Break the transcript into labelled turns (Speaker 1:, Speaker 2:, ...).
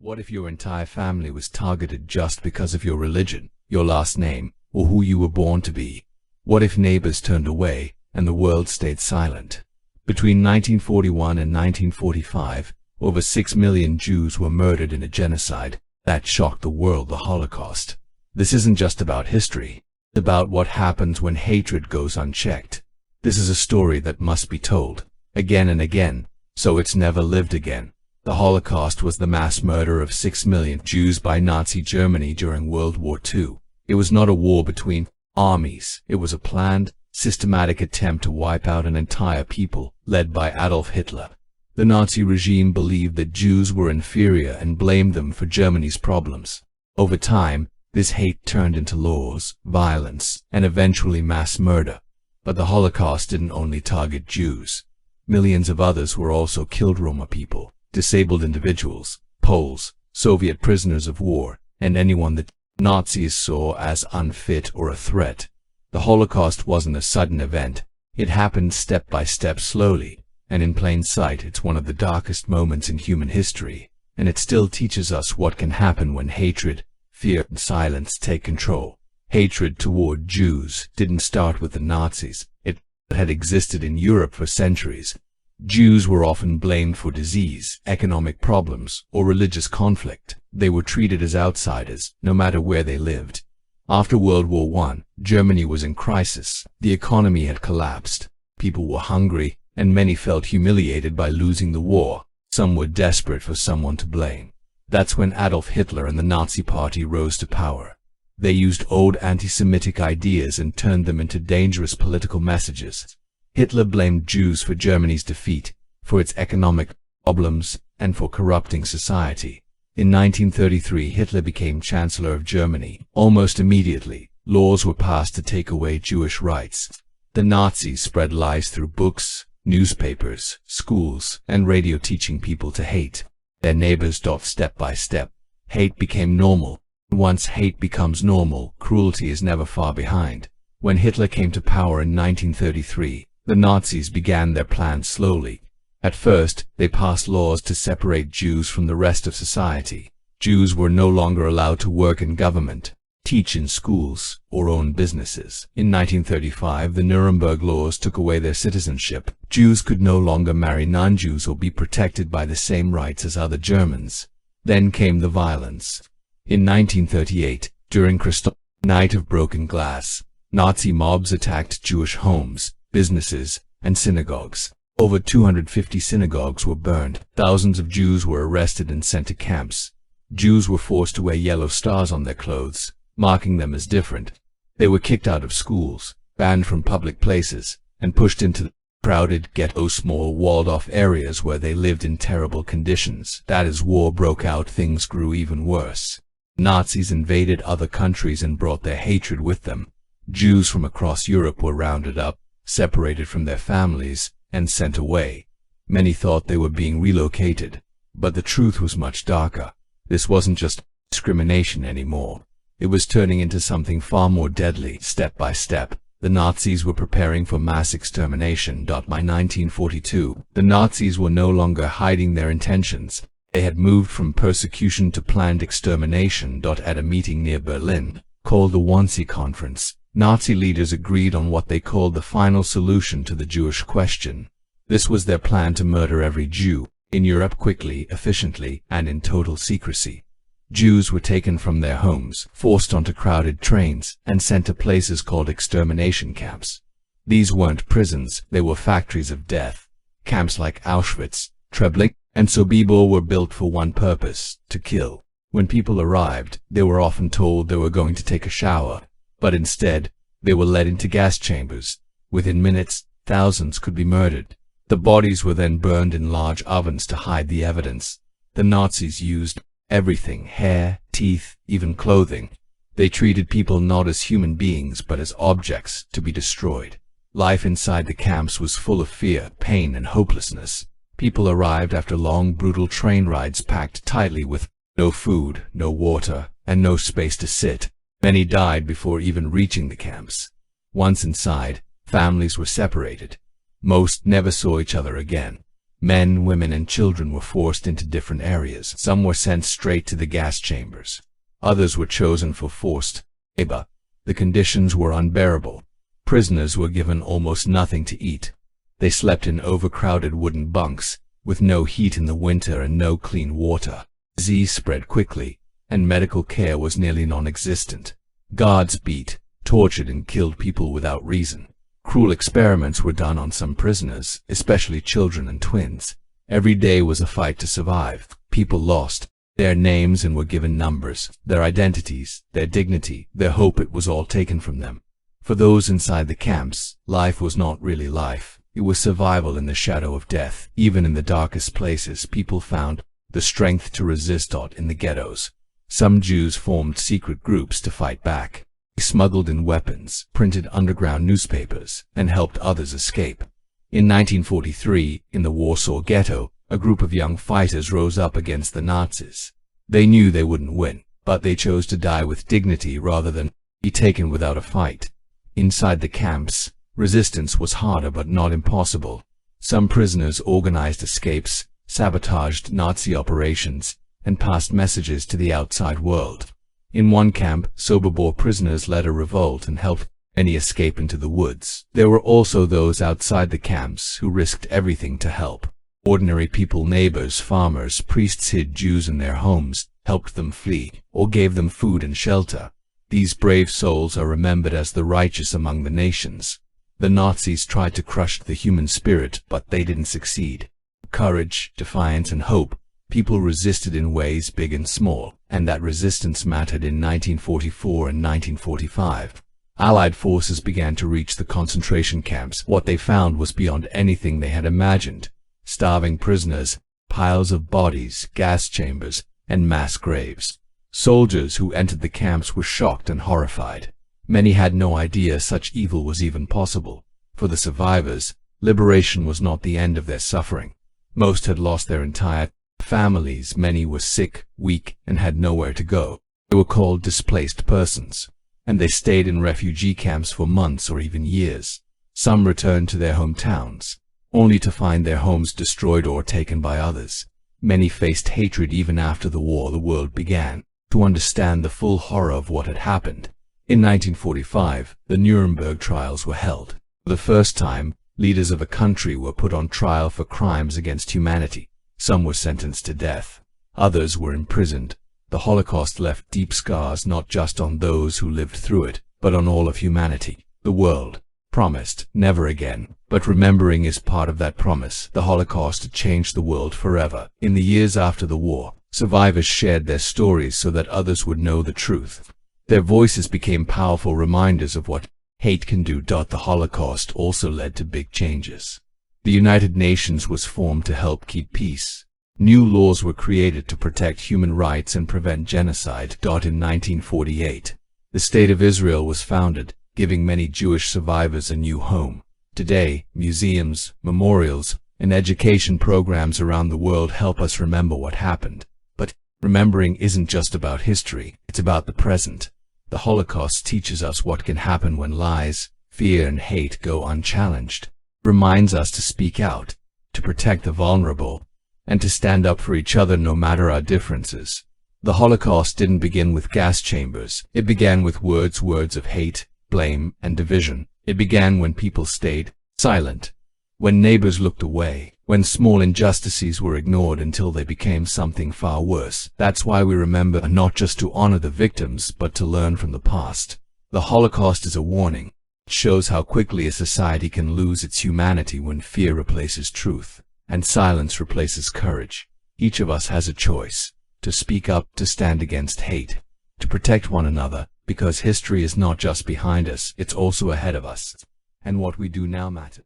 Speaker 1: What if your entire family was targeted just because of your religion, your last name, or who you were born to be? What if neighbors turned away and the world stayed silent? Between 1941 and 1945, over 6 million Jews were murdered in a genocide that shocked the world, the Holocaust. This isn't just about history. It's about what happens when hatred goes unchecked. This is a story that must be told, again and again, so it's never lived again. The Holocaust was the mass murder of 6 million Jews by Nazi Germany during World War II. It was not a war between armies. It was a planned, systematic attempt to wipe out an entire people, led by Adolf Hitler. The Nazi regime believed that Jews were inferior and blamed them for Germany's problems. Over time, this hate turned into laws, violence, and eventually mass murder. But the Holocaust didn't only target Jews. Millions of others were also killed: Roma people, disabled individuals, Poles, Soviet prisoners of war, and anyone that Nazis saw as unfit or a threat. The Holocaust wasn't a sudden event. It happened step by step, slowly, and in plain sight. It's one of the darkest moments in human history, and it still teaches us what can happen when hatred, fear, and silence take control. Hatred toward Jews didn't start with the Nazis. It had existed in Europe for centuries. Jews were often blamed for disease, economic problems, or religious conflict. They were treated as outsiders, no matter where they lived. After World War I, Germany was in crisis. The economy had collapsed. People were hungry, and many felt humiliated by losing the war. Some were desperate for someone to blame. That's when Adolf Hitler and the Nazi Party rose to power. They used old anti-Semitic ideas and turned them into dangerous political messages. Hitler blamed Jews for Germany's defeat, for its economic problems, and for corrupting society. In 1933, Hitler became Chancellor of Germany. Almost immediately, laws were passed to take away Jewish rights. The Nazis spread lies through books, newspapers, schools, and radio, teaching people to hate their neighbors. Step by step, hate became normal. Once hate becomes normal, cruelty is never far behind. When Hitler came to power in 1933, the Nazis began their plan slowly. At first, they passed laws to separate Jews from the rest of society. Jews were no longer allowed to work in government, teach in schools, or own businesses. In 1935, the Nuremberg laws took away their citizenship. Jews could no longer marry non-Jews or be protected by the same rights as other Germans. Then came the violence. In 1938, during Kristallnacht, Night of Broken Glass, Nazi mobs attacked Jewish homes, businesses, and synagogues. Over 250 synagogues were burned. Thousands of Jews were arrested and sent to camps. Jews were forced to wear yellow stars on their clothes, marking them as different. They were kicked out of schools, banned from public places, and pushed into the crowded ghetto, small walled-off areas where they lived in terrible conditions. That as war broke out, things grew even worse. Nazis invaded other countries and brought their hatred with them. Jews from across Europe were rounded up, separated from their families, and sent away. Many thought they were being relocated, but the truth was much darker. This wasn't just discrimination anymore. It was turning into something far more deadly. Step by step, the Nazis were preparing for mass extermination. By 1942, the Nazis were no longer hiding their intentions. They had moved from persecution to planned extermination. At a meeting near Berlin, called the Wannsee Conference, Nazi leaders agreed on what they called the final solution to the Jewish question. This was their plan to murder every Jew in Europe quickly, efficiently, and in total secrecy. Jews were taken from their homes, forced onto crowded trains, and sent to places called extermination camps. These weren't prisons, they were factories of death. Camps like Auschwitz, Treblinka, and Sobibor were built for one purpose: to kill. When people arrived, they were often told they were going to take a shower, but instead, they were led into gas chambers. Within minutes, thousands could be murdered. The bodies were then burned in large ovens to hide the evidence. The Nazis used everything: hair, teeth, even clothing. They treated people not as human beings but as objects to be destroyed. Life inside the camps was full of fear, pain, and hopelessness. People arrived after long, brutal train rides packed tightly with no food, no water, and no space to sit. Many died before even reaching the camps. Once inside, families were separated. Most never saw each other again. Men, women, and children were forced into different areas. Some were sent straight to the gas chambers. Others were chosen for forced labor. The conditions were unbearable. Prisoners were given almost nothing to eat. They slept in overcrowded wooden bunks, with no heat in the winter and no clean water. Disease spread quickly, and medical care was nearly non-existent. Guards beat, tortured, and killed people without reason. Cruel experiments were done on some prisoners, especially children and twins. Every day was a fight to survive. People lost their names and were given numbers, their identities, their dignity, their hope. It was all taken from them. For those inside the camps, life was not really life. It was survival in the shadow of death. Even in the darkest places, people found the strength to resist. In the ghettos, some Jews formed secret groups to fight back. They smuggled in weapons, printed underground newspapers, and helped others escape. In 1943, in the Warsaw Ghetto, a group of young fighters rose up against the Nazis. They knew they wouldn't win, but they chose to die with dignity rather than be taken without a fight. Inside the camps, resistance was harder but not impossible. Some prisoners organized escapes, sabotaged Nazi operations, and passed messages to the outside world. In one camp, Sobibor prisoners led a revolt and helped many escape into the woods. There were also those outside the camps who risked everything to help. Ordinary people, neighbors, farmers, priests hid Jews in their homes, helped them flee, or gave them food and shelter. These brave souls are remembered as the righteous among the nations. The Nazis tried to crush the human spirit, but they didn't succeed. Courage, defiance, and hope. People resisted in ways big and small, and that resistance mattered. In 1944 and 1945, Allied forces began to reach the concentration camps. What they found was beyond anything they had imagined. Starving prisoners, piles of bodies, gas chambers, and mass graves. Soldiers who entered the camps were shocked and horrified. Many had no idea such evil was even possible. For the survivors, liberation was not the end of their suffering. Most had lost their entire families. Many were sick, weak, and had nowhere to go. They were called displaced persons, and they stayed in refugee camps for months or even years. Some returned to their hometowns, only to find their homes destroyed or taken by others. Many faced hatred even after the war. The world began to understand the full horror of what had happened. In 1945, the Nuremberg trials were held. For the first time, leaders of a country were put on trial for crimes against humanity. Some were sentenced to death. Others were imprisoned. The Holocaust left deep scars not just on those who lived through it, but on all of humanity. The world promised never again, but remembering is part of that promise. The Holocaust changed the world forever. In the years after the war, survivors shared their stories so that others would know the truth. Their voices became powerful reminders of what hate can do. The Holocaust also led to big changes. The United Nations was formed to help keep peace. New laws were created to protect human rights and prevent genocide. In 1948, the State of Israel was founded, giving many Jewish survivors a new home. Today, museums, memorials, and education programs around the world help us remember what happened. But remembering isn't just about history, it's about the present. The Holocaust teaches us what can happen when lies, fear, and hate go unchallenged. It reminds us to speak out, to protect the vulnerable, and to stand up for each other no matter our differences. The Holocaust didn't begin with gas chambers. It began with words of hate, blame, and division. It began when people stayed silent, when neighbors looked away, when small injustices were ignored until they became something far worse. That's why we remember, not just to honor the victims, but to learn from the past. The Holocaust is a warning. It shows how quickly a society can lose its humanity when fear replaces truth, and silence replaces courage. Each of us has a choice: to speak up, to stand against hate, to protect one another, because history is not just behind us, it's also ahead of us. And what we do now matters.